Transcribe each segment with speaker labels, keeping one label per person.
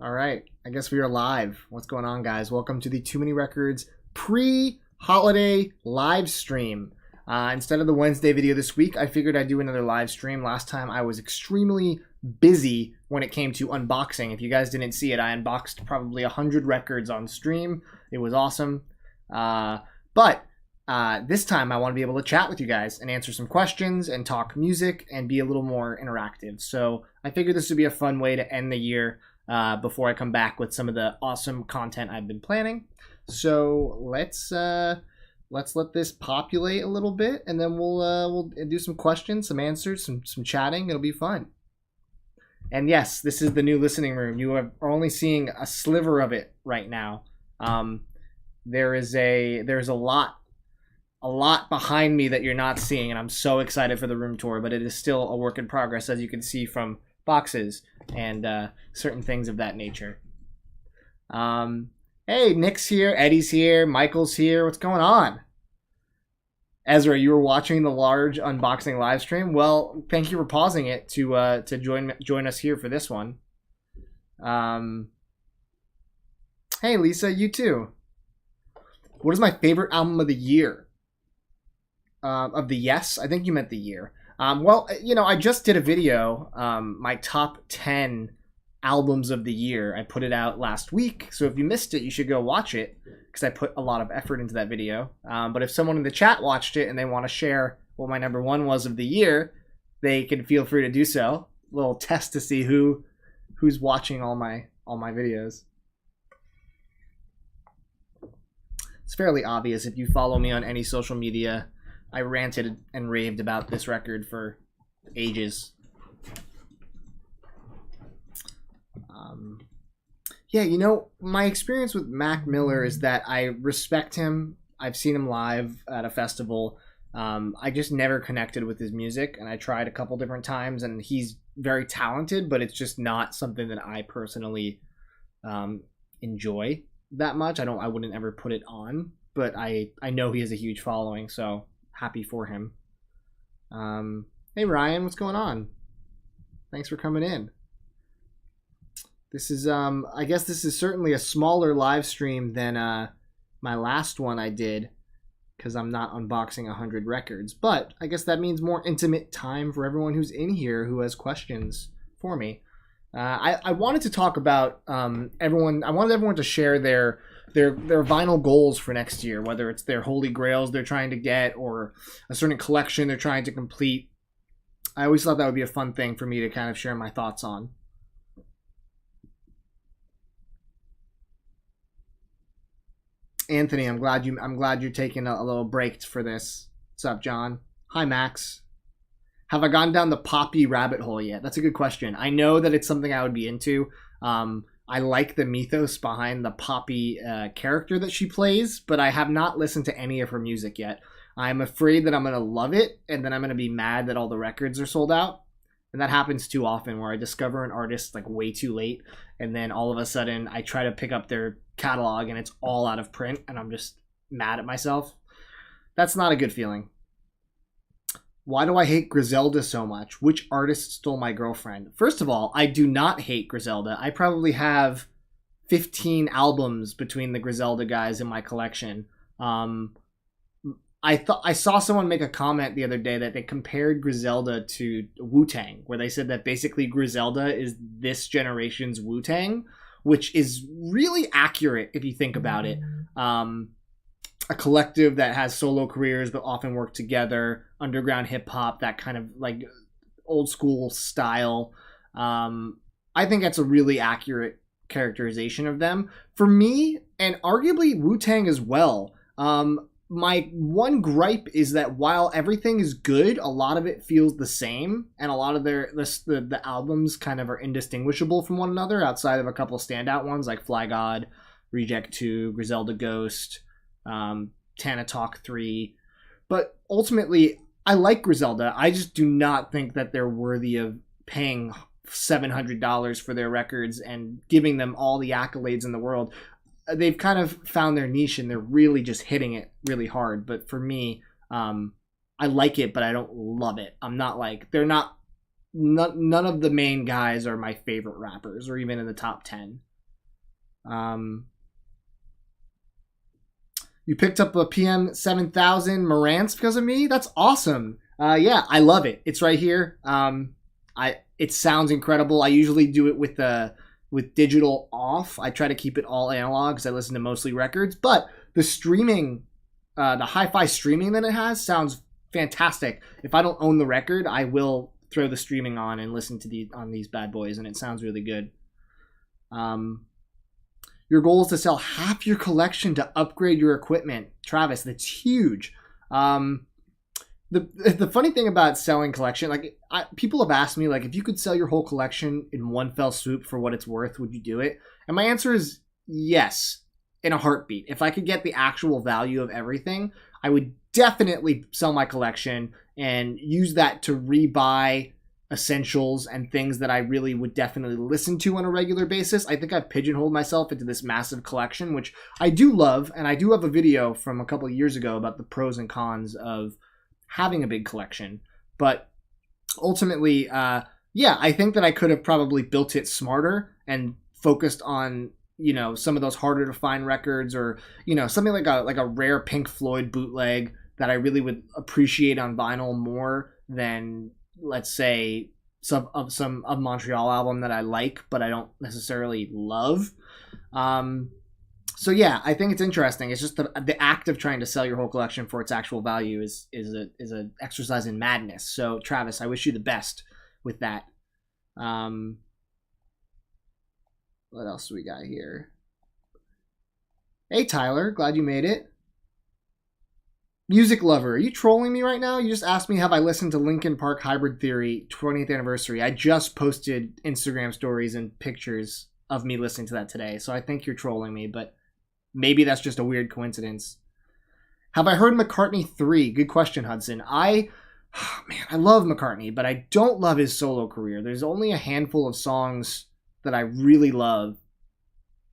Speaker 1: All right, I guess we are live. What's going on, guys? Welcome to the Too Many Records pre-holiday live stream. Instead of the Wednesday video this week, I figured I'd do another live stream. Last time I was extremely busy when it came to unboxing. If you guys didn't see it, I unboxed probably 100 records on stream. It was awesome. But this time I want to be able to chat with you guys and answer some questions and talk music and be a little more interactive. So I figured this would be a fun way to end the year before I come back with some of the awesome content I've been planning. So let's let this populate a little bit, and then we'll do some questions, some answers, some chatting. It'll be fun. And yes, this is the new listening room. You are only seeing a sliver of it right now. There's a lot behind me that you're not seeing, and I'm so excited for the room tour. But it is still a work in progress, as you can see from boxes and certain things of that nature. Hey, Nick's here, Eddie's here, Michael's here. What's going on? Ezra, you were watching the large unboxing live stream. Well, thank you for pausing it to join us here for this one. Hey, Lisa, you too. What is my favorite album of the year? Of the yes, I think you meant the year. Well, you know, I just did a video, my top 10 albums of the year. I put it out last week, so if you missed it, you should go watch it, because I put a lot of effort into that video. But if someone in the chat watched it and they want to share what my number one was of the year, they can feel free to do so. A little test to see who's watching all my videos. It's fairly obvious if you follow me on any social media. I ranted and raved about this record for ages. Yeah, you know, my experience with Mac Miller is that I respect him. I've seen him live at a festival. I just never connected with his music, and I tried a couple different times, and he's very talented, but it's just not something that I personally enjoy that much. I wouldn't ever put it on, but I know he has a huge following, so happy for him. Hey Ryan, what's going on? Thanks for coming in. This is I guess this is certainly a smaller live stream than my last one I did, because I'm not unboxing 100 records, but I guess that means more intimate time for everyone who's in here who has questions for me. I wanted to talk about everyone. I wanted everyone to share their vinyl goals for next year, whether it's their holy grails they're trying to get or a certain collection they're trying to complete. I always thought that would be a fun thing for me to kind of share my thoughts on. Anthony, I'm glad you're taking a little break for this. What's up, John? Hi, Max. Have I gone down the Poppy rabbit hole yet? That's a good question. I know that it's something I would be into. I like the mythos behind the Poppy character that she plays, but I have not listened to any of her music yet. I'm afraid that I'm going to love it, and then I'm going to be mad that all the records are sold out. And that happens too often, where I discover an artist like way too late, and then all of a sudden I try to pick up their catalog and it's all out of print, and I'm just mad at myself. That's not a good feeling. Why do I hate Griselda so much? Which artist stole my girlfriend? First of all, I do not hate Griselda. I probably have 15 albums between the Griselda guys in my collection. I saw someone make a comment the other day that they compared Griselda to Wu-Tang, where they said that basically Griselda is this generation's Wu-Tang, which is really accurate if you think about it. A collective that has solo careers but often work together, underground hip-hop, that kind of like old school style. I think that's a really accurate characterization of them. For me, and arguably Wu-Tang as well, my one gripe is that while everything is good, a lot of it feels the same, and a lot of the albums kind of are indistinguishable from one another outside of a couple standout ones like Fly God, Reject 2, Griselda Ghost, Tana Talk 3. But ultimately, I like Griselda. I just do not think that they're worthy of paying $700 for their records and giving them all the accolades in the world. They've kind of found their niche and they're really just hitting it really hard. But for me, I like it, but I don't love it. I'm not like, none of the main guys are my favorite rappers or even in the top 10. You picked up a PM 7000 Marantz because of me? That's awesome. Yeah, I love it. It's right here. It sounds incredible. I usually do it with digital off. I try to keep it all analog because I listen to mostly records. But the streaming, the hi-fi streaming that it has sounds fantastic. If I don't own the record, I will throw the streaming on and listen to these bad boys, and it sounds really good. Your goal is to sell half your collection to upgrade your equipment. Travis, that's huge. The funny thing about selling collection, like people have asked me, like, if you could sell your whole collection in one fell swoop for what it's worth, would you do it? And my answer is yes, in a heartbeat. If I could get the actual value of everything, I would definitely sell my collection and use that to rebuy essentials and things that I really would definitely listen to on a regular basis. I think I've pigeonholed myself into this massive collection, which I do love, and I do have a video from a couple of years ago about the pros and cons of having a big collection. But ultimately, yeah, I think that I could have probably built it smarter and focused on, you know, some of those harder to find records, or, you know, something like a rare Pink Floyd bootleg that I really would appreciate on vinyl more than, let's say, some of Montreal album that I like but I don't necessarily love. So yeah, I think it's interesting. It's just the act of trying to sell your whole collection for its actual value is an exercise in madness. So Travis, I wish you the best with that. What else do we got here? Hey Tyler, glad you made it. Music lover, are you trolling me right now? You just asked me, have I listened to Linkin Park Hybrid Theory 20th anniversary? I just posted Instagram stories and pictures of me listening to that today, so I think you're trolling me, but maybe that's just a weird coincidence. Have I heard McCartney 3? Good question, Hudson. Man, I love McCartney, but I don't love his solo career. There's only a handful of songs that I really love.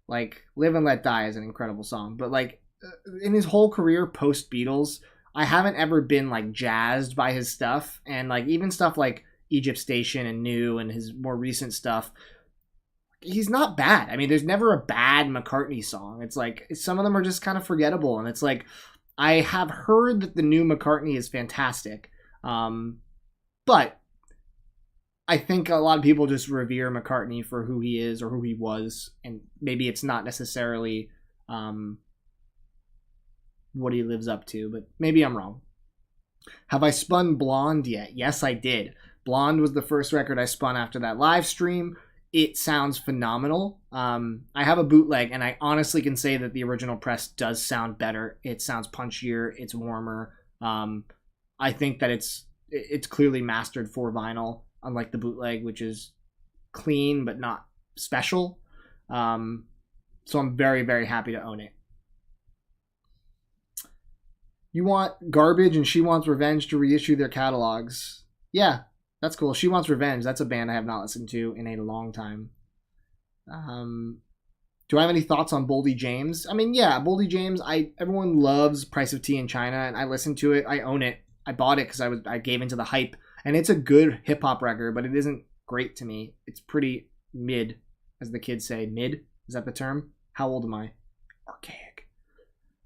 Speaker 1: Like, Live and Let Die is an incredible song, but like, in his whole career post-Beatles, I haven't ever been like jazzed by his stuff. And like even stuff like Egypt Station and New and his more recent stuff, he's not bad. I mean, there's never a bad McCartney song. It's like some of them are just kind of forgettable. And it's like, I have heard that the new McCartney is fantastic. But I think a lot of people just revere McCartney for who he is or who he was. And maybe it's not necessarily what he lives up to, but maybe I'm wrong. Have I spun Blonde yet? Yes, I did. Blonde was the first record I spun after that live stream. It sounds phenomenal. I have a bootleg, and I honestly can say that the original press does sound better. It sounds punchier. It's warmer. I think that it's clearly mastered for vinyl, unlike the bootleg, which is clean but not special. So I'm very, very happy to own it. You want Garbage and She Wants Revenge to reissue their catalogs. Yeah, that's cool. She Wants Revenge. That's a band I have not listened to in a long time. Do I have any thoughts on Boldy James? I mean, yeah, Boldy James. Everyone loves Price of Tea in China, and I listened to it. I own it. I bought it because I gave into the hype, and it's a good hip hop record, but it isn't great to me. It's pretty mid, as the kids say. Mid? Is that the term? How old am I? Archaic.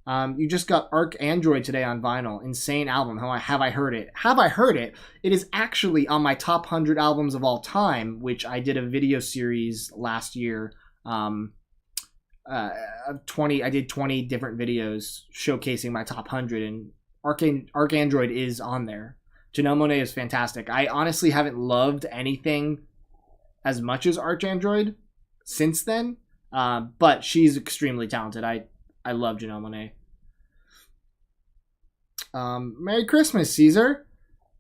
Speaker 1: You just got Arc Android today on vinyl. Insane album. Have I heard it? Have I heard it? It is actually on my top 100 albums of all time, which I did a video series last year. I did 20 different videos showcasing my top 100, and Arc Android is on there. Janelle Monáe is fantastic. I honestly haven't loved anything as much as Arc Android since then, but she's extremely talented. I love Janelle Monáe. Merry Christmas, Caesar.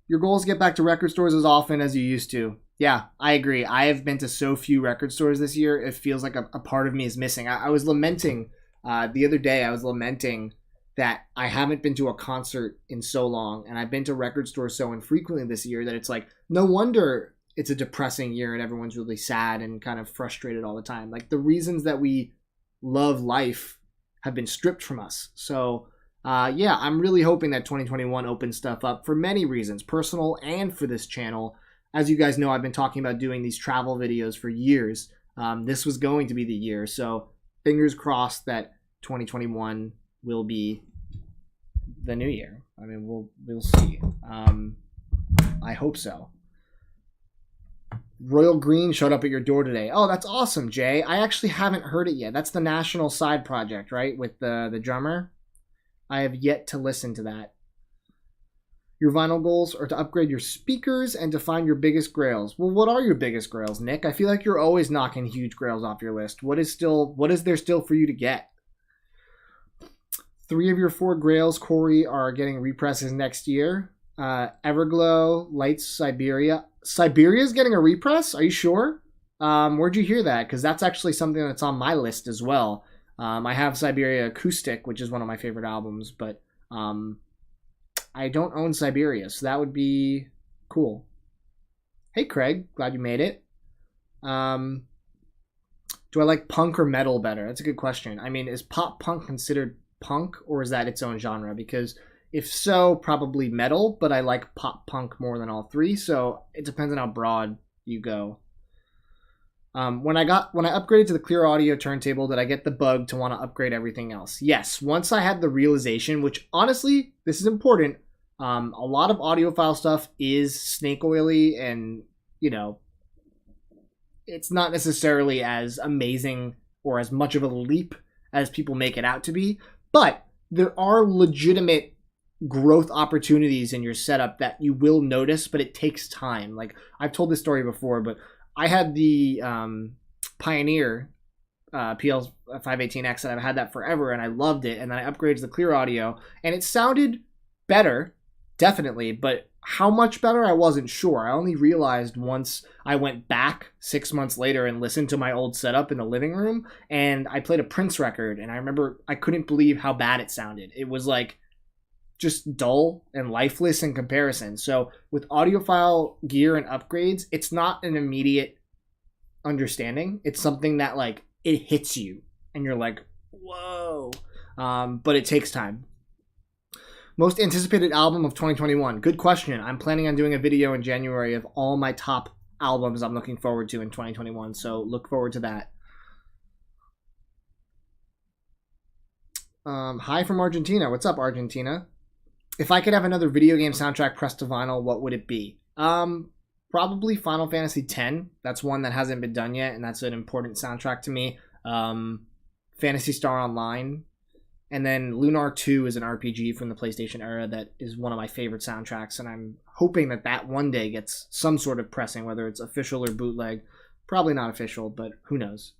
Speaker 1: Your goal is to get back to record stores as often as you used to. Yeah, I agree. I have been to so few record stores this year. It feels like a part of me is missing. I was lamenting the other day. I was lamenting that I haven't been to a concert in so long, and I've been to record stores so infrequently this year that it's like, no wonder it's a depressing year and everyone's really sad and kind of frustrated all the time. Like, the reasons that we love life have been stripped from us. So yeah, I'm really hoping that 2021 opens stuff up for many reasons, personal and for this channel. As you guys know, I've been talking about doing these travel videos for years. This was going to be the year. So fingers crossed that 2021 will be the new year. I mean, we'll see. I hope so. Royal Green showed up at your door today. Oh, that's awesome, Jay. I actually haven't heard it yet. That's the national side project, right? With the drummer. I have yet to listen to that. Your vinyl goals are to upgrade your speakers and to find your biggest grails. Well, what are your biggest grails, Nick? I feel like you're always knocking huge grails off your list. What is there still for you to get? 3 of your 4 grails, Corey, are getting represses next year. Everglow, Lights, Siberia. Siberia's getting a repress? Are you sure? Where'd you hear that? Because that's actually something that's on my list as well. I have Siberia Acoustic, which is one of my favorite albums, but I don't own Siberia, so that would be cool. Hey, Craig. Glad you made it. Do I like punk or metal better? That's a good question. I mean, is pop punk considered punk, or is that its own genre? Because if so, probably metal, but I like pop punk more than all 3, so it depends on how broad you go. When I upgraded to the Clearaudio turntable, did I get the bug to want to upgrade everything else? Yes. Once I had the realization, which honestly, this is important, a lot of audiophile stuff is snake oily, and it's not necessarily as amazing or as much of a leap as people make it out to be, but there are legitimate growth opportunities in your setup that you will notice, but it takes time. Like, I've told this story before, but I had the Pioneer PL518X, and I've had that forever, and I loved it. And then I upgraded to the Clearaudio, and it sounded better, definitely, but how much better, I wasn't sure. I only realized once I went back 6 months later and listened to my old setup in the living room, and I played a Prince record, and I remember I couldn't believe how bad it sounded. It was like just dull and lifeless in comparison. So with audiophile gear and upgrades, it's not an immediate understanding. It's something that like it hits you and you're like, whoa. But it takes time. Most anticipated album of 2021. Good question. I'm planning on doing a video in January of all my top albums I'm looking forward to in 2021. So look forward to that. Hi from Argentina. What's up, Argentina? If I could have another video game soundtrack pressed to vinyl, what would it be? Probably Final Fantasy X. That's one that hasn't been done yet, and that's an important soundtrack to me. Phantasy Star Online. And then Lunar 2 is an RPG from the PlayStation era that is one of my favorite soundtracks, and I'm hoping that that one day gets some sort of pressing, whether it's official or bootleg. Probably not official, but who knows.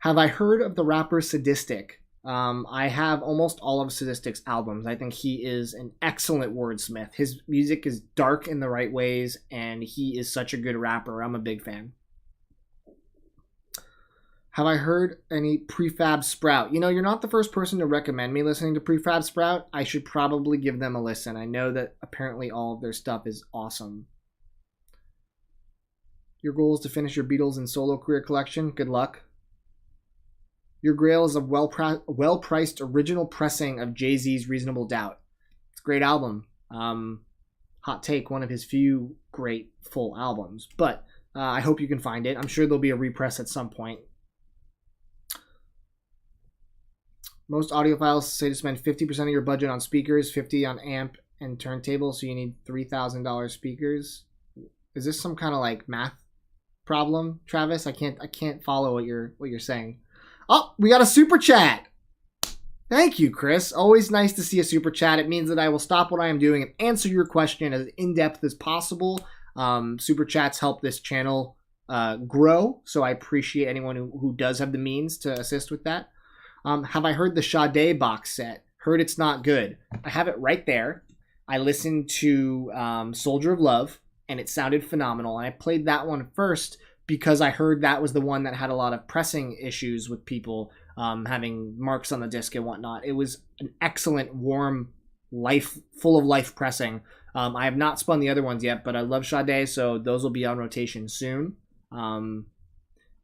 Speaker 1: Have I heard of the rapper Sadistic? I have almost all of Sadistic's albums. I think he is an excellent wordsmith. His music is dark in the right ways, and he is such a good rapper. I'm a big fan. Have I heard any Prefab Sprout? You're not the first person to recommend me listening to Prefab Sprout. I should probably give them a listen. I know that apparently all of their stuff is awesome. Your goal is to finish your Beatles and solo career collection. Good luck. Your Grail is a well-priced original pressing of Jay-Z's Reasonable Doubt. It's a great album. Hot take, one of his few great full albums. But I hope you can find it. I'm sure there'll be a repress at some point. Most audiophiles say to spend 50% of your budget on speakers, 50% on amp and turntable, so you need $3,000 speakers. Is this some kind of like math problem, Travis? I can't follow what you're saying. Oh, we got a super chat. Thank you, Chris. Always nice to see a super chat. It means that I will stop what I am doing and answer your question as in-depth as possible. Super chats help this channel grow, so I appreciate anyone who does have the means to assist with that. Have I heard the Sade box set? Heard it's not good. I have it right there. I listened to Soldier of Love, and it sounded phenomenal. And I played that one first because I heard that was the one that had a lot of pressing issues with people having marks on the disc and whatnot. It was an excellent, warm, full of life pressing. I have not spun the other ones yet, but I love Sade, so those will be on rotation soon.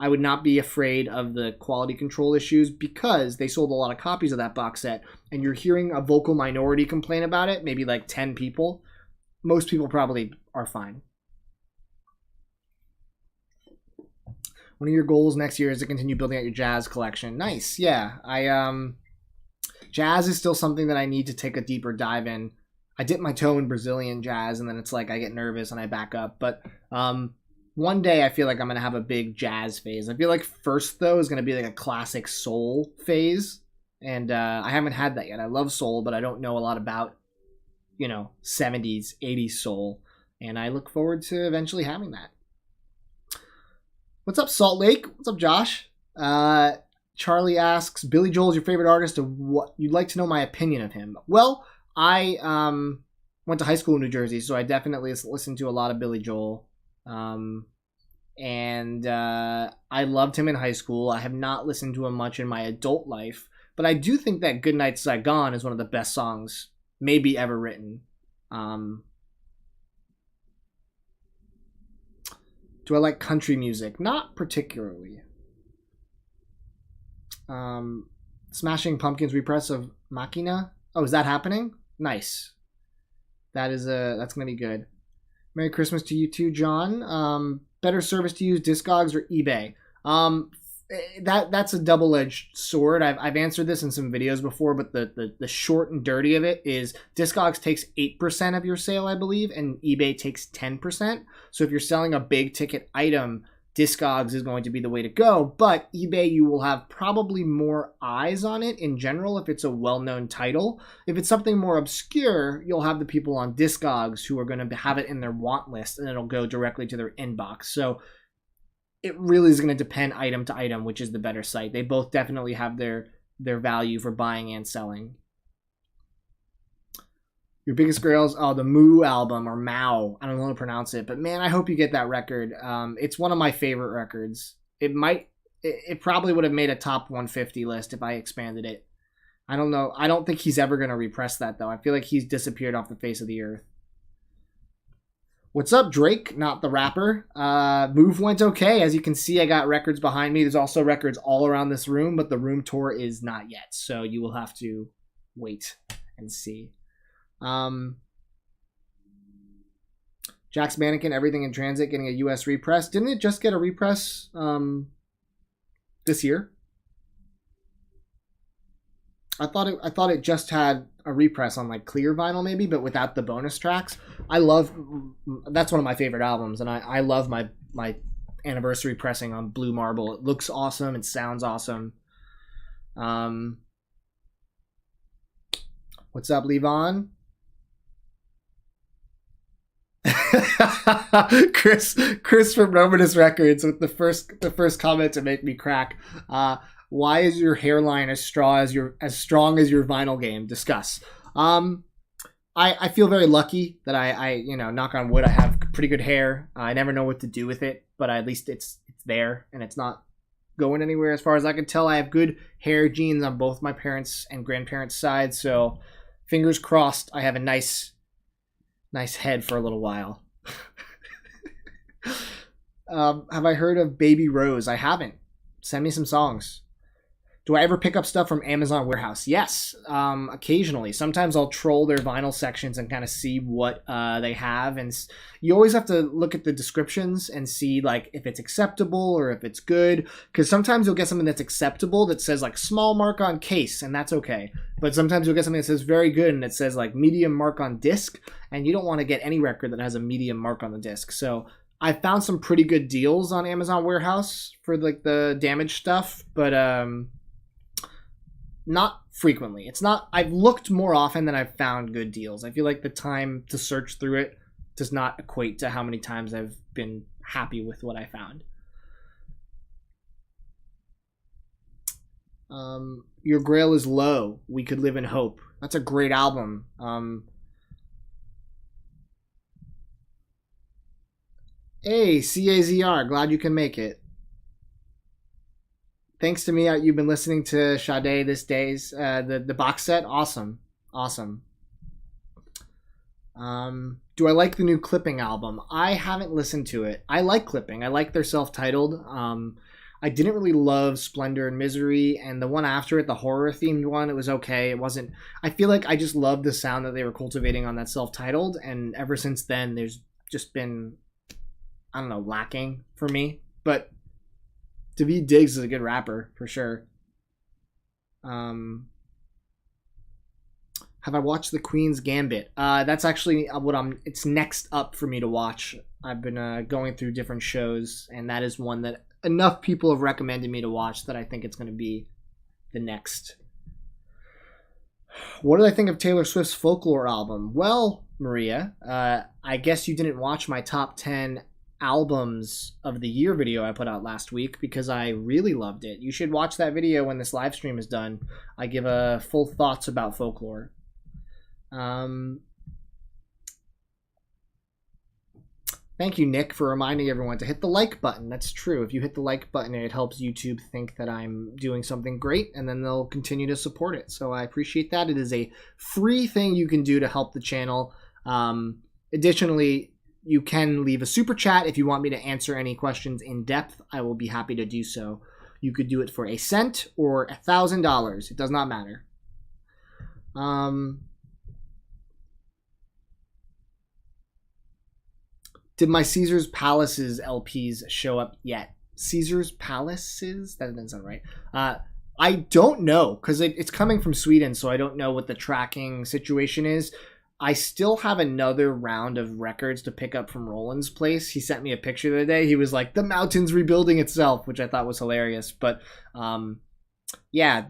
Speaker 1: I would not be afraid of the quality control issues because they sold a lot of copies of that box set, and you're hearing a vocal minority complain about it, maybe like 10 people. Most people probably are fine. One of your goals next year is to continue building out your jazz collection. Nice. Yeah. Jazz is still something that I need to take a deeper dive in. I dip my toe in Brazilian jazz, and then it's like I get nervous and I back up. But one day I feel like I'm going to have a big jazz phase. I feel like first, though, is going to be like a classic soul phase. And I haven't had that yet. I love soul, but I don't know a lot about, 70s, 80s soul. And I look forward to eventually having that. What's up, Salt Lake? What's up, Josh? Charlie asks, Billy Joel's your favorite artist, and what you'd like to know my opinion of him. Well, I went to high school in New Jersey, so I definitely listened to a lot of Billy Joel. And I loved him in high school. I have not listened to him much in my adult life, but I do think that Goodnight Saigon is one of the best songs maybe ever written. Do I like country music? Not particularly. Smashing Pumpkins repress of Machina. Oh, is that happening? Nice. That's gonna be good. Merry Christmas to you too, John. Better service to use, Discogs or eBay? That's a double-edged sword. I've answered this in some videos before, but the short and dirty of it is Discogs takes 8% of your sale, I believe, and eBay takes 10%. So if you're selling a big ticket item, Discogs is going to be the way to go, but eBay, you will have probably more eyes on it in general if it's a well-known title. If it's something more obscure, you'll have the people on Discogs who are going to have it in their want list, and it'll go directly to their inbox. So it really is going to depend item to item, which is the better site. They both definitely have their value for buying and selling. Your biggest Grails, the Moo album, or Mao. I don't know how to pronounce it, but man, I hope you get that record. It's one of my favorite records. It probably would have made a top 150 list if I expanded it. I don't know. I don't think he's ever going to repress that, though. I feel like he's disappeared off the face of the earth. What's up, Drake? Not the rapper. Move went okay. As you can see, I got records behind me. There's also records all around this room, but the room tour is not yet. So you will have to wait and see. Jack's Mannequin, Everything in Transit, getting a US repress. Didn't it just get a repress this year? I thought it just had a repress on like clear vinyl maybe, but without the bonus tracks. That's one of my favorite albums, and I love my anniversary pressing on Blue Marble. It looks awesome, it sounds awesome. What's up, Levon? Chris from Romanus Records with the first comment to make me crack. Why is your hairline as strong as your vinyl game? Discuss. I feel very lucky that I knock on wood, I have pretty good hair. I never know what to do with it, but at least it's there and it's not going anywhere as far as I can tell. I have good hair genes on both my parents' and grandparents' sides, so fingers crossed I have a nice head for a little while. Have I heard of Baby Rose? I haven't. Send me some songs. Do I ever pick up stuff from Amazon Warehouse? Yes, occasionally. Sometimes I'll troll their vinyl sections and kind of see what they have. And you always have to look at the descriptions and see like if it's acceptable or if it's good. Because sometimes you'll get something that's acceptable that says like small mark on case, and that's okay. But sometimes you'll get something that says very good and it says like medium mark on disc. And you don't want to get any record that has a medium mark on the disc. So I found some pretty good deals on Amazon Warehouse for like the damaged stuff, but not frequently. It's not. I've looked more often than I've found good deals. I feel like the time to search through it does not equate to how many times I've been happy with what I found. Your Grail is Low. We Could Live in Hope. That's a great album. Hey, CAZR. Glad you can make it. Thanks to me, you've been listening to Sade this days. The box set, awesome. Do I like the new Clipping album? I haven't listened to it. I like Clipping. I like their self-titled. I didn't really love Splendor and Misery, and the one after it, the horror-themed one, it was okay. It wasn't... I feel like I just loved the sound that they were cultivating on that self-titled, and ever since then, there's just been, I don't know, lacking for me. But David Diggs is a good rapper for sure. Have I watched The Queen's Gambit? That's actually it's next up for me to watch. I've been going through different shows, and that is one that enough people have recommended me to watch that I think it's going to be the next. What did I think of Taylor Swift's Folklore album? Well, Maria, I guess you didn't watch my top 10 albums of the year video I put out last week because I really loved it. You should watch that video when this live stream is done. I give full thoughts about Folklore. Thank you, Nick, for reminding everyone to hit the like button. That's true. If you hit the like button, it helps YouTube think that I'm doing something great, and then they'll continue to support it. So I appreciate that. It is a free thing you can do to help the channel. Additionally, you can leave a super chat if you want me to answer any questions in depth. I will be happy to do so. You could do it for $1 cent or $1,000. It does not matter. Did my Caesar's Palaces LPs show up yet? Caesar's Palaces? That doesn't sound right. I don't know, because it's coming from Sweden, so I don't know what the tracking situation is. I still have another round of records to pick up from Roland's place. He sent me a picture the other day. He was like, the mountain's rebuilding itself, which I thought was hilarious. But yeah,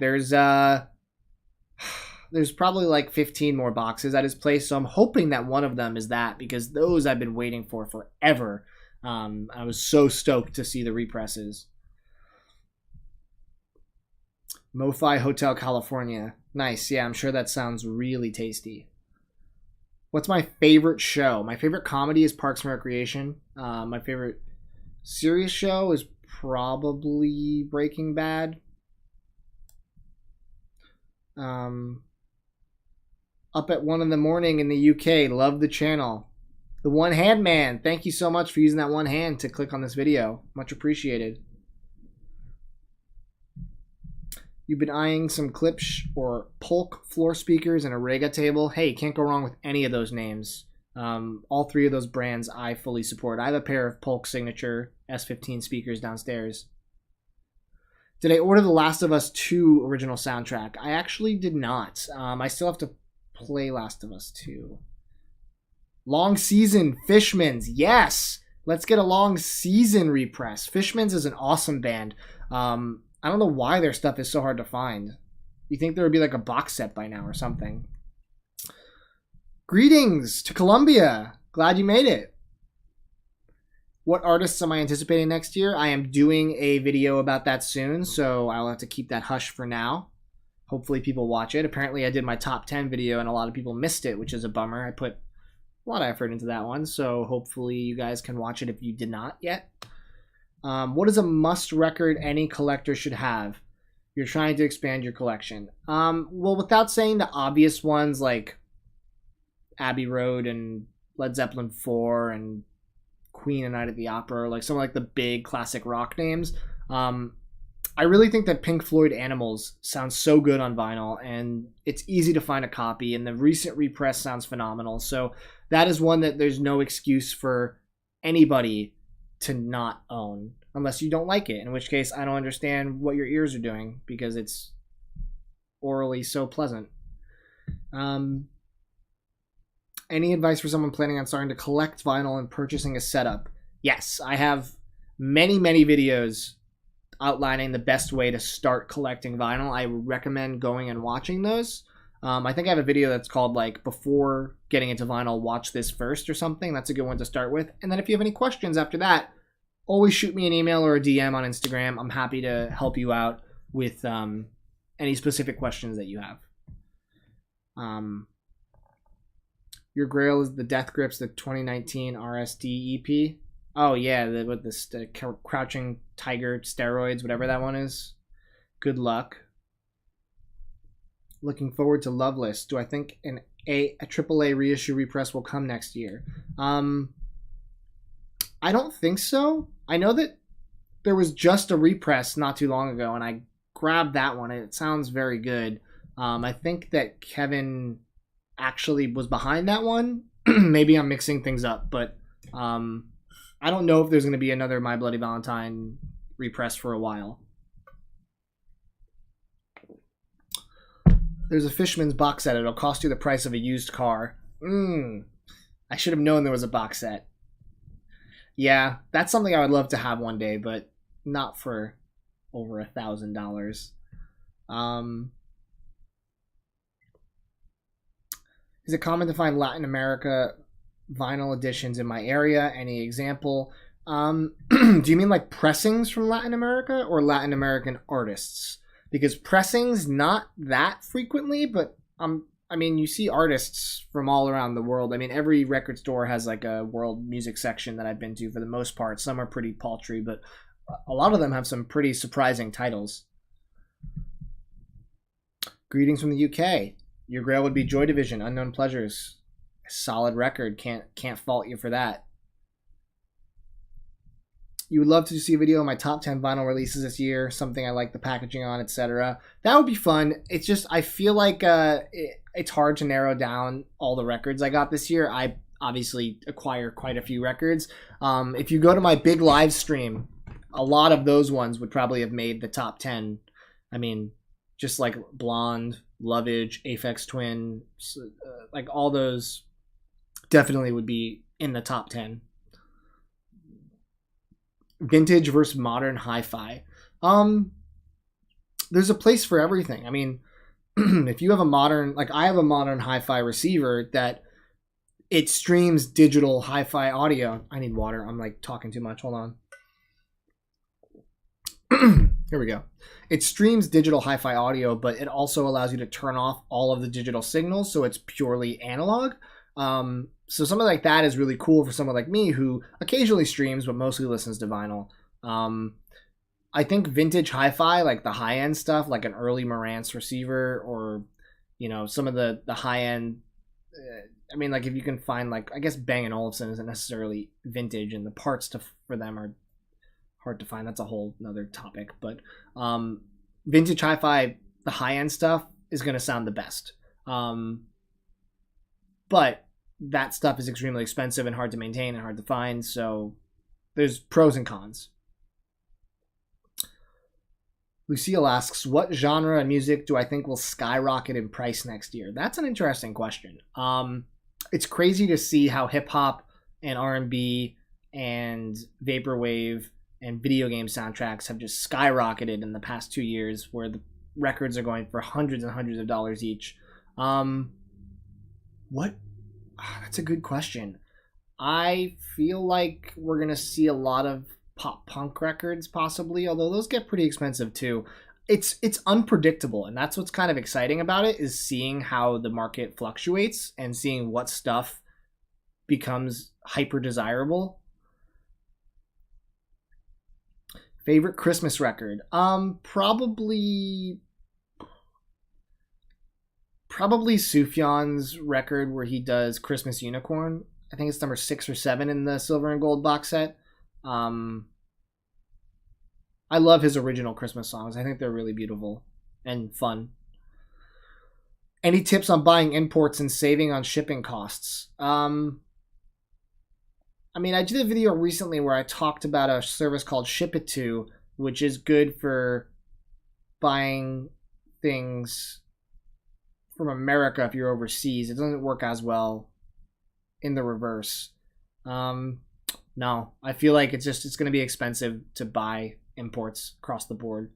Speaker 1: there's probably like 15 more boxes at his place, so I'm hoping that one of them is that, because those I've been waiting for forever. I was so stoked to see the represses. MoFi Hotel California. Nice. Yeah, I'm sure that sounds really tasty. What's my favorite show? My favorite comedy is Parks and Recreation. My favorite serious show is probably Breaking Bad. Up at 1 in the morning in the UK. Love the channel. The One Hand Man. Thank you so much for using that one hand to click on this video. Much appreciated. You've been eyeing some Klipsch or Polk floor speakers and a Rega table. Hey, can't go wrong with any of those names. All three of those brands I fully support. I have a pair of Polk Signature S15 speakers downstairs. Did I order The Last of Us 2 original soundtrack? I actually did not. I still have to play Last of Us 2. Long Season, Fishmans. Yes! Let's get a Long Season repress. Fishmans is an awesome band. I don't know why their stuff is so hard to find. You think there would be like a box set by now or something. Greetings to Colombia. Glad you made it. What artists am I anticipating next year? I am doing a video about that soon, so I'll have to keep that hush for now. Hopefully people watch it. Apparently I did my top 10 video and a lot of people missed it, which is a bummer. I put a lot of effort into that one, so hopefully you guys can watch it if you did not yet. What is a must record any collector should have? You're trying to expand your collection. Well, without saying the obvious ones like Abbey Road and Led Zeppelin 4 and Queen and Night at the Opera, like some like the big classic rock names. I really think that Pink Floyd Animals sounds so good on vinyl, and it's easy to find a copy, and the recent repress sounds phenomenal. So that is one that there's no excuse for anybody to not own, unless you don't like it, in which case I don't understand what your ears are doing, because it's orally so pleasant. Any advice for someone planning on starting to collect vinyl and purchasing a setup? Yes, I have many videos outlining the best way to start collecting vinyl. I recommend going and watching those. I think I have a video that's called like before getting into vinyl, watch this first or something. That's a good one to start with. And then if you have any questions after that, always shoot me an email or a DM on Instagram. I'm happy to help you out with any specific questions that you have. Your Grail is the Death Grips, the 2019 RSD EP. Oh yeah, with the Crouching Tiger steroids, whatever that one is. Good luck. Looking forward to Loveless. Do I think a AAA reissue repress will come next year? I don't think so. I know that there was just a repress not too long ago, and I grabbed that one. It sounds very good. I think that Kevin actually was behind that one. Maybe I'm mixing things up, but I don't know if there's going to be another My Bloody Valentine repress for a while. There's a Fishman's box set. It'll cost you the price of a used car. I should have known there was a box set. Yeah, that's something I would love to have one day, but not for over $1,000. Is it common to find Latin America vinyl editions in my area? Any example? Do you mean like pressings from Latin America or Latin American artists? Because pressings, not that frequently, but I mean, you see artists from all around the world. I mean, every record store has like a world music section that I've been to for the most part. Some are pretty paltry, but a lot of them have some pretty surprising titles. Greetings from the UK. Your Grail would be Joy Division, Unknown Pleasures. Solid record. Can't fault you for that. You would love to see a video of my top 10 vinyl releases this year, something I like the packaging on, etc. That would be fun. It's just, I feel like it's hard to narrow down all the records I got this year. I obviously acquire quite a few records. If you go to my big live stream, a lot of those ones would probably have made the top 10. I mean, just like Blonde, Lovage, Aphex Twin, like all those definitely would be in the top 10. Vintage versus modern hi-fi. There's a place for everything. I mean, if you have a modern, like I have a modern hi-fi receiver that it streams digital hi-fi audio. I need water. I'm like talking too much. Hold on. Here we go. It streams digital hi-fi audio, but it also allows you to turn off all of the digital signals, so it's purely analog. So something like that is really cool for someone like me who occasionally streams but mostly listens to vinyl. I think vintage hi-fi, like the high-end stuff, like an early Marantz receiver, or you know, some of the high-end. I mean, like if you can find, like, I guess Bang & Olufsen isn't necessarily vintage, and the parts for them are hard to find. That's a whole another topic. But vintage hi-fi, the high-end stuff is going to sound the best. But that stuff is extremely expensive and hard to maintain and hard to find. So there's pros and cons. Lucille asks, what genre of music do I think will skyrocket in price next year? That's an interesting question. It's crazy to see how hip-hop and R&B and vaporwave and video game soundtracks have just skyrocketed in the past 2 years, where the records are going for hundreds and hundreds of dollars each. That's a good question. I feel like we're going to see a lot of pop punk records possibly, although those get pretty expensive too. It's unpredictable, and that's what's kind of exciting about it, is seeing how the market fluctuates and seeing what stuff becomes hyper desirable. Favorite Christmas record? Probably Sufjan's record where he does Christmas Unicorn. I think it's number 6 or 7 in the silver and gold box set. I love his original Christmas songs. I think they're really beautiful and fun. Any tips on buying imports and saving on shipping costs? I mean, I did a video recently where I talked about a service called Ship It To, which is good for buying things from America if you're overseas. It doesn't work as well in the reverse. No, I feel like it's going to be expensive to buy imports across the board.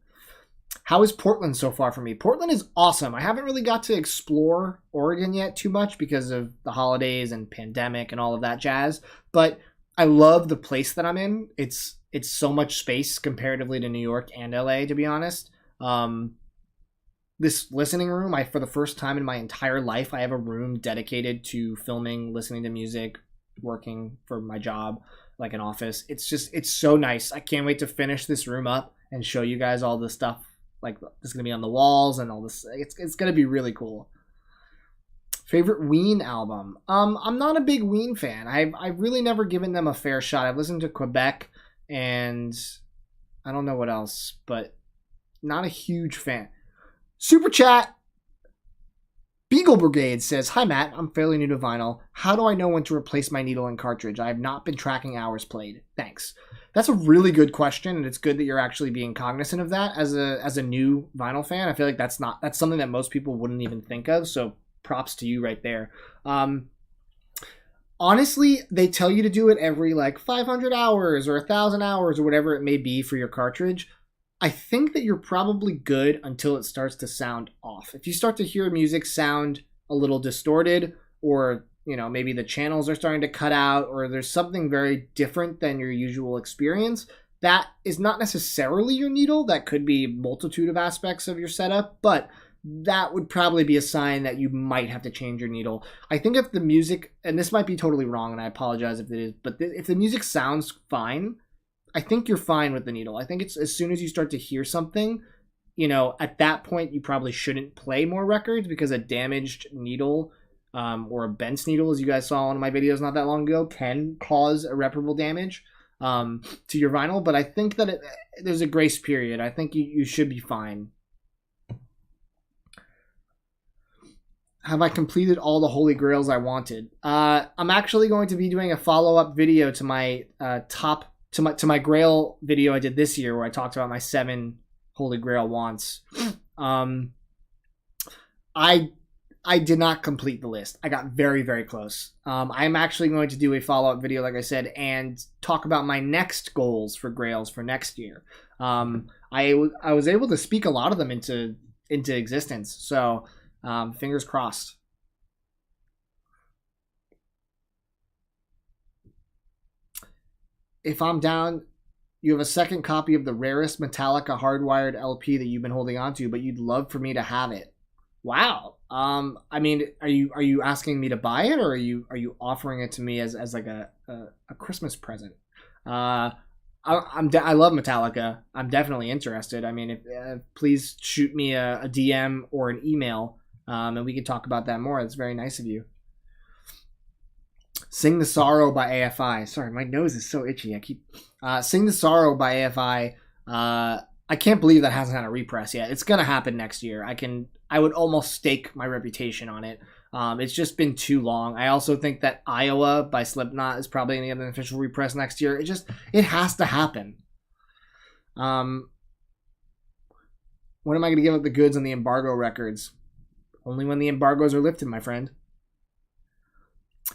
Speaker 1: How is Portland so far for me? Portland is awesome. I haven't really got to explore Oregon yet too much because of the holidays and pandemic and all of that jazz, but I love the place that I'm in. It's so much space comparatively to New York and LA, to be honest. This listening room, for the first time in my entire life, I have a room dedicated to filming, listening to music, working for my job, like an office. It's so nice. I can't wait to finish this room up and show you guys all the stuff like that's gonna be on the walls and all this. It's gonna be really cool. Favorite Ween album? I'm not a big Ween fan. I've really never given them a fair shot. I've listened to Quebec and I don't know what else, but not a huge fan. Super chat. Beagle Brigade says, hi Matt, I'm fairly new to vinyl. How do I know when to replace my needle and cartridge? I have not been tracking hours played. Thanks. That's a really good question, and it's good that you're actually being cognizant of that as a new vinyl fan. I feel like that's something that most people wouldn't even think of. So props to you right there. Honestly, they tell you to do it every like 500 hours or 1,000 hours or whatever it may be for your cartridge. I think that you're probably good until it starts to sound off. If you start to hear music sound a little distorted, or maybe the channels are starting to cut out, or there's something very different than your usual experience, that is not necessarily your needle. That could be a multitude of aspects of your setup, but that would probably be a sign that you might have to change your needle. I think if the music, and this might be totally wrong, and I apologize if it is, but if the music sounds fine, I think you're fine with the needle. I think it's as soon as you start to hear something, at that point you probably shouldn't play more records, because a damaged needle or a bent needle, as you guys saw in one of my videos not that long ago, can cause irreparable damage to your vinyl. But I think that there's a grace period. I think you should be fine. Have I completed all the holy grails I wanted? I'm actually going to be doing a follow-up video to my to my grail video I did this year, where I talked about my 7 holy grail wants. I did not complete the list. I got very, very close. I'm actually going to do a follow-up video, like I said, and talk about my next goals for grails for next year. I was able to speak a lot of them into existence, so fingers crossed. If I'm down, you have a second copy of the rarest Metallica hardwired LP that you've been holding on to, but you'd love for me to have it. Wow. I mean, are you asking me to buy it, or are you offering it to me as like a Christmas present? I love Metallica. I'm definitely interested. I mean, please shoot me a DM or an email, and we can talk about that more. It's very nice of you. Sing the Sorrow by AFI. Sorry, my nose is so itchy. I keep Sing the Sorrow by AFI. I can't believe that hasn't had a repress yet. It's gonna happen next year. I would almost stake my reputation on it. It's just been too long. I also think that Iowa by Slipknot is probably going to get an official repress next year. It has to happen. When am I going to give up the goods on the embargo records? Only when the embargoes are lifted, my friend.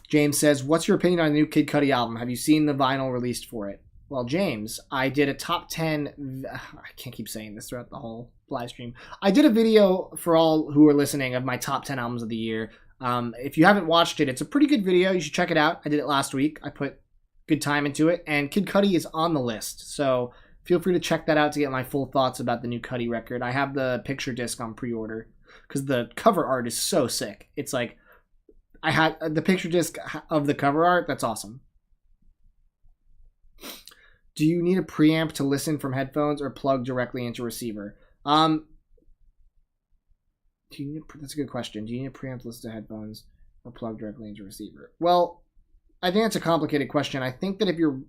Speaker 1: James says, what's your opinion on the new Kid Cudi album? Have you seen the vinyl released for it? Well, James, I did a top 10... I can't keep saying this throughout the whole live stream. I did a video for all who are listening of my top 10 albums of the year. If you haven't watched it, it's a pretty good video. You should check it out. I did it last week. I put good time into it. And Kid Cudi is on the list. So feel free to check that out to get my full thoughts about the new Cudi record. I have the picture disc on pre-order because the cover art is so sick. It's like... I had the picture disc of the cover art. That's awesome. Do you need a preamp to listen from headphones or plug directly into receiver? That's a good question. Do you need a preamp to listen to headphones or plug directly into receiver? Well, I think that's a complicated question. I think that if your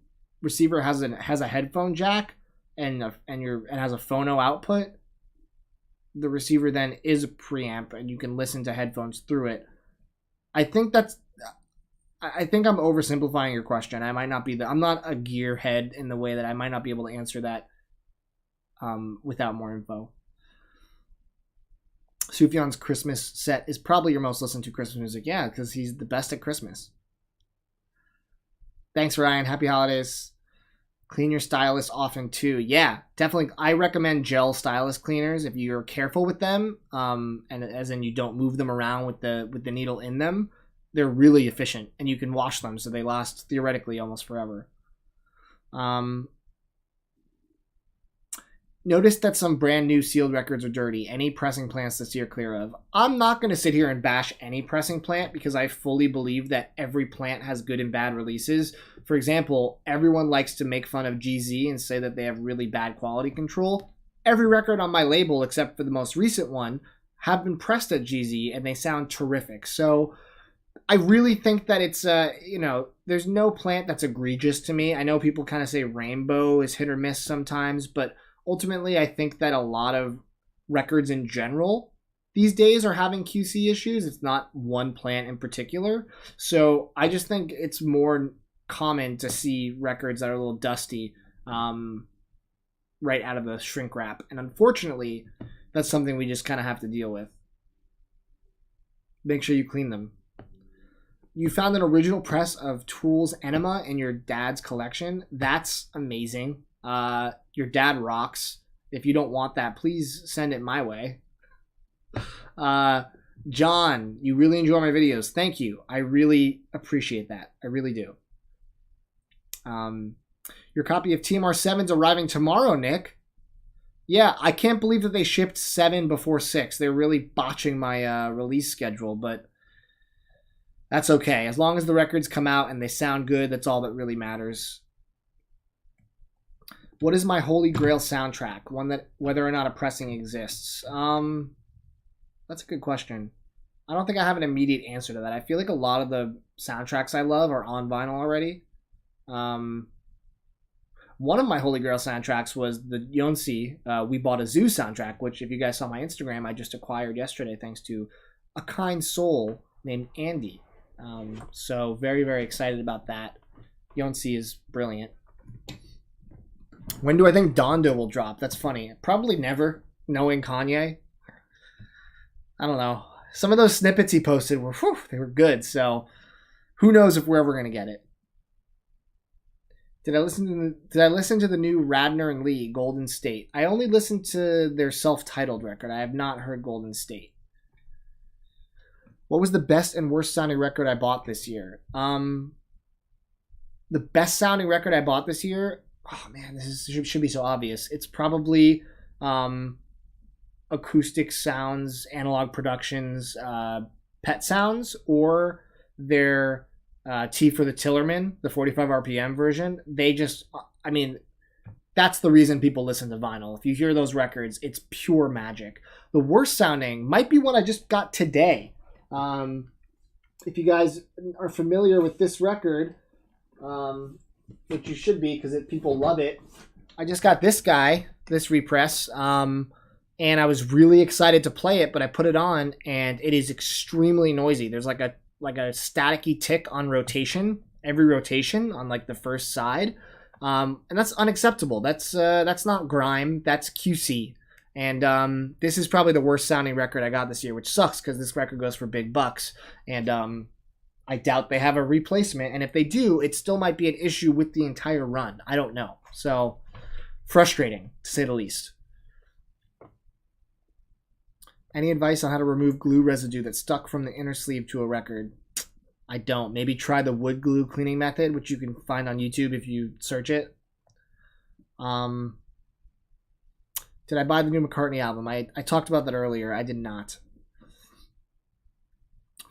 Speaker 1: receiver has a headphone jack and has a phono output, the receiver then is a preamp and you can listen to headphones through it. I think I'm oversimplifying your question. I'm not a gearhead in the way that I might not be able to answer that without more info. Sufjan's Christmas set is probably your most listened to Christmas music. Yeah, because he's the best at Christmas. Thanks, Ryan. Happy holidays. Clean your stylus often too. Yeah, definitely. I recommend gel stylus cleaners if you're careful with them, and as in you don't move them around with the needle in them. They're really efficient, and you can wash them, so they last theoretically almost forever. Notice that some brand new sealed records are dirty. Any pressing plants to steer clear of? I'm not going to sit here and bash any pressing plant because I fully believe that every plant has good and bad releases. For example, everyone likes to make fun of GZ and say that they have really bad quality control. Every record on my label, except for the most recent one, have been pressed at GZ and they sound terrific. So I really think that it's, there's no plant that's egregious to me. I know people kind of say Rainbow is hit or miss sometimes, but ultimately, I think that a lot of records in general these days are having QC issues. It's not one plant in particular. So I just think it's more common to see records that are a little dusty right out of the shrink wrap. And unfortunately, that's something we just kind of have to deal with. Make sure you clean them. You found an original press of Tool's Enema in your dad's collection. That's amazing. Your dad rocks. If you don't want that, please send it my way. John, you really enjoy my videos. Thank you. I really appreciate that. I really do. Your copy of TMR 7's arriving tomorrow, Nick. Yeah, I can't believe that they shipped 7 before 6. They're really botching my release schedule, but that's okay. As long as the records come out and they sound good, that's all that really matters. What is my Holy Grail soundtrack? One that, whether or not a pressing exists. That's a good question. I don't think I have an immediate answer to that. I feel like a lot of the soundtracks I love are on vinyl already. One of my Holy Grail soundtracks was the Yonsei We Bought a Zoo soundtrack, which if you guys saw my Instagram, I just acquired yesterday thanks to a kind soul named Andy. So very, very excited about that. Yonsei is brilliant. When do I think Dondo will drop? That's funny. Probably never, knowing Kanye. I don't know. Some of those snippets he posted were, they were good. So who knows if we're ever going to get it. Did I listen to the new Radner and Lee, Golden State? I only listened to their self-titled record. I have not heard Golden State. What was the best and worst sounding record I bought this year? The best sounding record I bought this year? Oh man, should be so obvious. It's probably Acoustic Sounds, Analog Productions, Pet Sounds, or their T for the Tillerman, the 45 RPM version. They just, I mean, that's the reason people listen to vinyl. If you hear those records, it's pure magic. The worst sounding might be one I just got today. If you guys are familiar with this record, which you should be because people love it, I just got this guy, this repress, and I was really excited to play it, but I put it on and it is extremely noisy. There's like a staticky tick on rotation, every rotation on like the first side. And that's unacceptable. That's not grime, that's QC. And this is probably the worst sounding record I got this year, which sucks because this record goes for big bucks. And I doubt they have a replacement. And if they do, it still might be an issue with the entire run. I don't know. So frustrating, to say the least. Any advice on how to remove glue residue that stuck from the inner sleeve to a record? I don't. Maybe try the wood glue cleaning method, which you can find on YouTube if you search it. Did I buy the new McCartney album? I talked about that earlier. I did not.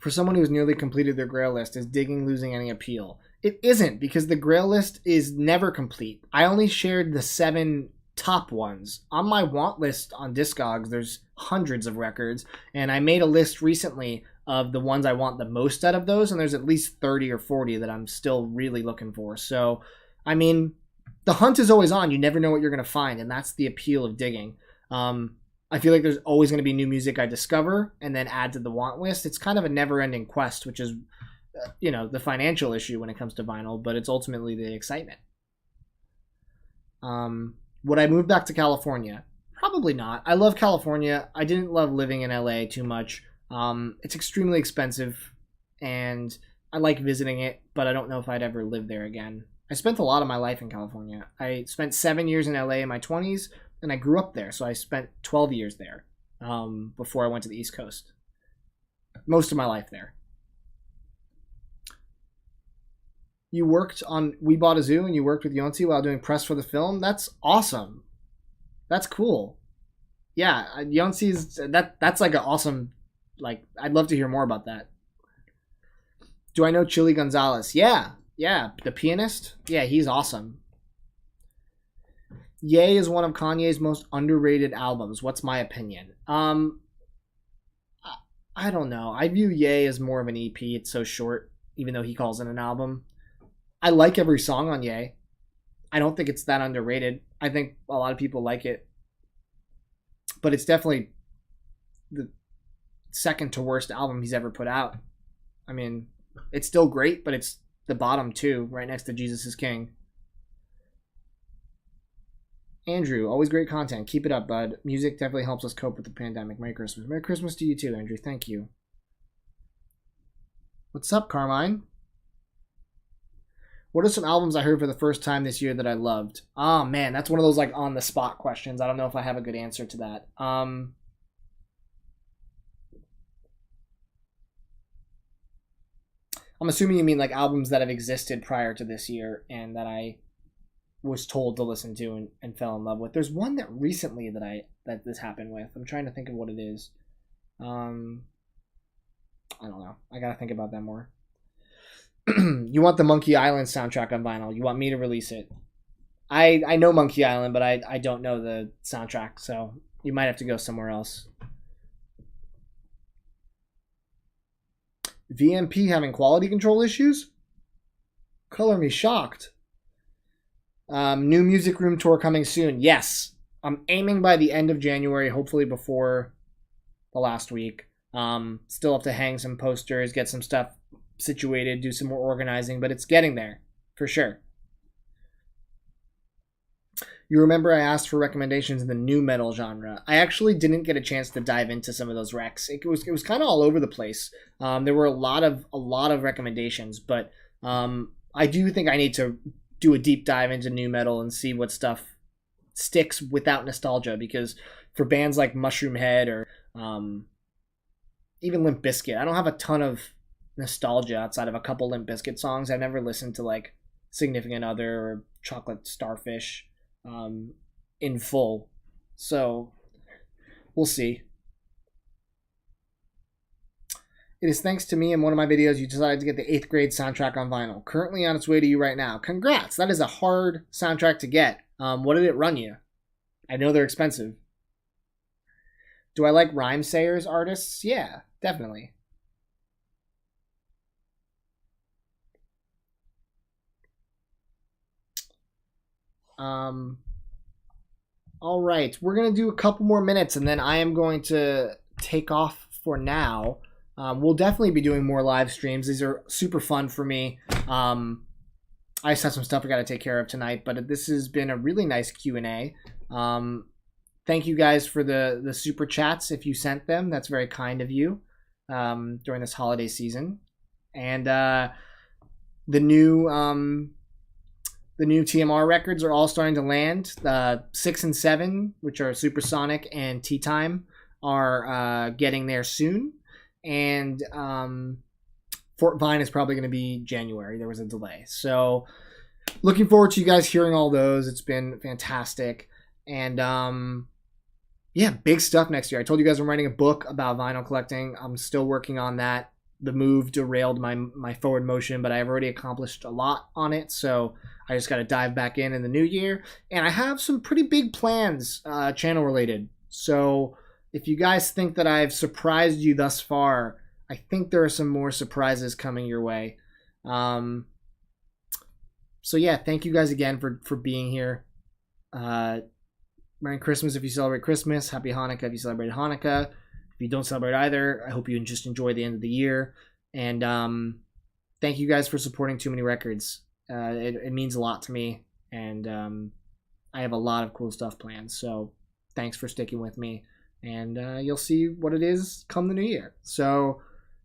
Speaker 1: For someone who has nearly completed their Grail list, is digging losing any appeal? It isn't, because the Grail list is never complete. I only shared the 7 top ones. On my want list on Discogs, there's hundreds of records, and I made a list recently of the ones I want the most out of those, and there's at least 30 or 40 that I'm still really looking for. So, I mean, the hunt is always on. You never know what you're going to find, and that's the appeal of digging. I feel like there's always going to be new music I discover and then add to the want list. It's kind of a never-ending quest, which is, the financial issue when it comes to vinyl, but it's ultimately the excitement. Would I move back to California? Probably not. I love California. I didn't love living in LA too much. It's extremely expensive, and I like visiting it, but I don't know if I'd ever live there again. I spent a lot of my life in California. I spent 7 years in LA in my 20s, and I grew up there, so I spent 12 years there before I went to the East Coast. Most of my life there. You worked on We Bought a Zoo, and you worked with Yonsei while doing press for the film? That's awesome. That's cool. Yeah, Yonsei's, that's like an awesome, I'd love to hear more about that. Do I know Chili Gonzalez? Yeah, the pianist? Yeah, he's awesome. Ye is one of Kanye's most underrated albums. What's my opinion? I don't know. I view Ye as more of an EP. It's so short, even though he calls it an album. I like every song on Ye. I don't think it's that underrated. I think a lot of people like it. But it's definitely the second to worst album he's ever put out. I mean, it's still great, but it's the bottom 2, right next to Jesus is King. Andrew, always great content. Keep it up, bud. Music definitely helps us cope with the pandemic. Merry Christmas. Merry Christmas to you too, Andrew. Thank you. What's up, Carmine? What are some albums I heard for the first time this year that I loved? Oh, man, that's one of those like on the spot questions. I don't know if I have a good answer to that. I'm assuming you mean like albums that have existed prior to this year and that I was told to listen to and fell in love with. There's one that recently that this happened with. I'm trying to think of what it is. I don't know. I gotta think about that more. You want the Monkey Island soundtrack on vinyl. You want me to release it. I know Monkey Island, but I don't know the soundtrack, so you might have to go somewhere else. VMP having quality control issues? Color me shocked. New music room tour coming soon. Yes. I'm aiming by the end of January, hopefully before the last week. Still have to hang some posters, get some stuff situated, do some more organizing, but it's getting there for sure. You remember I asked for recommendations in the new metal genre. I actually didn't get a chance to dive into some of those recs. It was kind of all over the place. There were a lot of recommendations, but I do think I need to do a deep dive into new metal and see what stuff sticks without nostalgia, because for bands like Mushroom Head or even Limp Bizkit, I don't have a ton of nostalgia outside of a couple Limp Bizkit songs. I've never listened to like Significant Other or Chocolate Starfish in full, so we'll see. It is thanks to me in one of my videos you decided to get the 8th grade soundtrack on vinyl. Currently on its way to you right now. Congrats! That is a hard soundtrack to get. What did it run you? I know they're expensive. Do I like rhyme sayers artists? Yeah, definitely. All right, we're going to do a couple more minutes and then I am going to take off for now. We'll definitely be doing more live streams. These are super fun for me. I just have some stuff I got to take care of tonight, but this has been a really nice Q&A. Thank you guys for the super chats if you sent them. That's very kind of you during this holiday season. And the new TMR records are all starting to land. 6 and 7, which are Supersonic and Tea Time, are getting there soon. And Fort Vine is probably going to be January. There was a delay. So looking forward to you guys hearing all those. It's been fantastic. And yeah, big stuff next year. I told you guys I'm writing a book about vinyl collecting. I'm still working on that. The move derailed my forward motion, but I've already accomplished a lot on it. So I just got to dive back in the new year. And I have some pretty big plans channel related. So if you guys think that I've surprised you thus far, I think there are some more surprises coming your way. So yeah, thank you guys again for being here. Merry Christmas if you celebrate Christmas. Happy Hanukkah if you celebrate Hanukkah. If you don't celebrate either, I hope you just enjoy the end of the year. And thank you guys for supporting Too Many Records. It means a lot to me. And I have a lot of cool stuff planned. So thanks for sticking with me. And you'll see what it is come the new year. So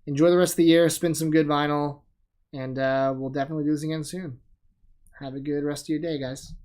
Speaker 1: enjoy the rest of the year. Spin some good vinyl. And we'll definitely do this again soon. Have a good rest of your day, guys.